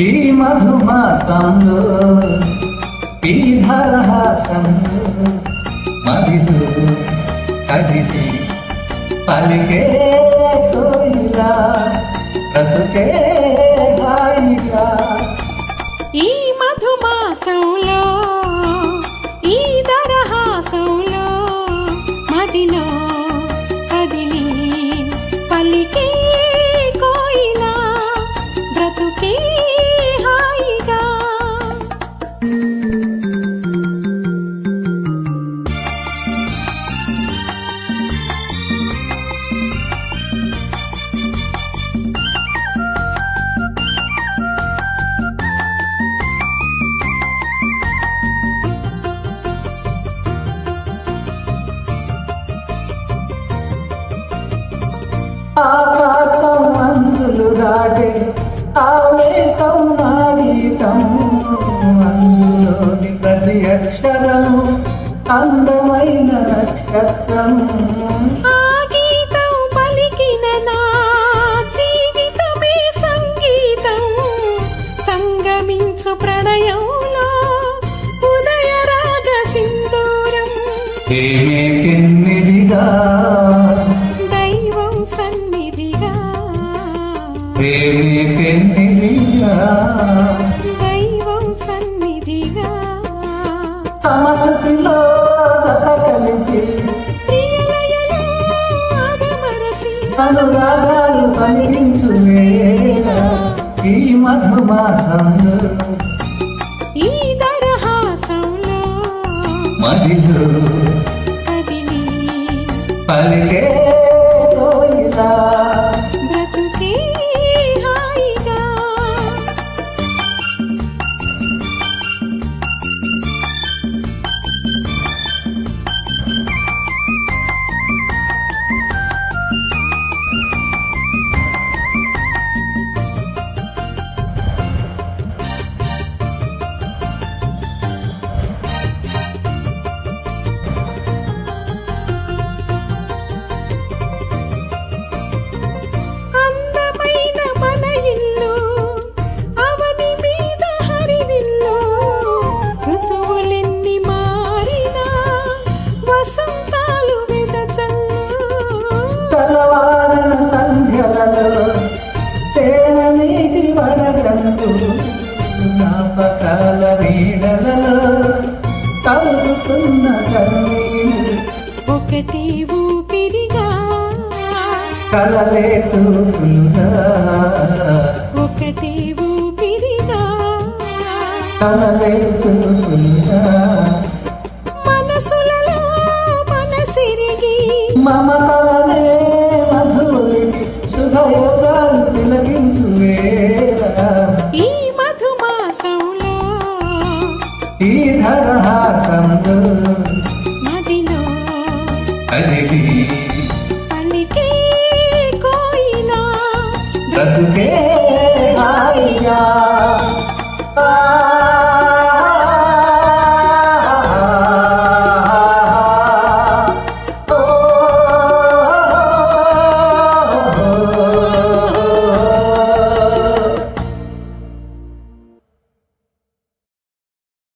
ఈ మధుమాసంలో ఈ ధరహాసంలో మదిలో కదిలి పలికే కోయిలా బ్రతుకే హాయిగా. ఈ మధుమాసంలో ఈ దరహాసంలో మదిలో కదిలి పలికే కోయిలా బ్రతుకే హాయిగా. ఆకాశం మంచులు దాటే ఆవేశం నా గీతం, అందులోని ప్రతి అక్షరము అందమైన నక్షత్రం. ఆ గీతం పలికిన నా జీవితమే సంగీతం, సంగమించు ప్రణయంలో ఉదయ రాగ సింధూరం. ఏమే పెన్నిదిగా దైవం సన్నిధిగా, ఏమే పెన్నిదిగా దైవం సన్నిధిగా. సమశృతిలో జత కలిసి ప్రియలయలో ఆదమరచి అనురాగాలు పలికించు వేళ ఈ మధుమాసంలో ఈ దరహాసంలో మదిలో కదిలి పలికే కోయిలా బ్రతుకే హాయిగా. అందమైన మన ఇల్లు అవని మీద హరివిల్లు, ఋతువులెన్ని మారినా వసంతాలు వెదజల్లు. తెల్లవారిన సంధ్యలలో తేనె నీటి వడగంటు జ్ఞాపకాల నీడలలో కలుగుతున్న కన్నీరు ఒకటి ఊపిరిగా కలలే చూపులుగా, ఒకటి ఊపిరిగా కలలే చూపులుగా మనసులలో మనసిరిగి మమతల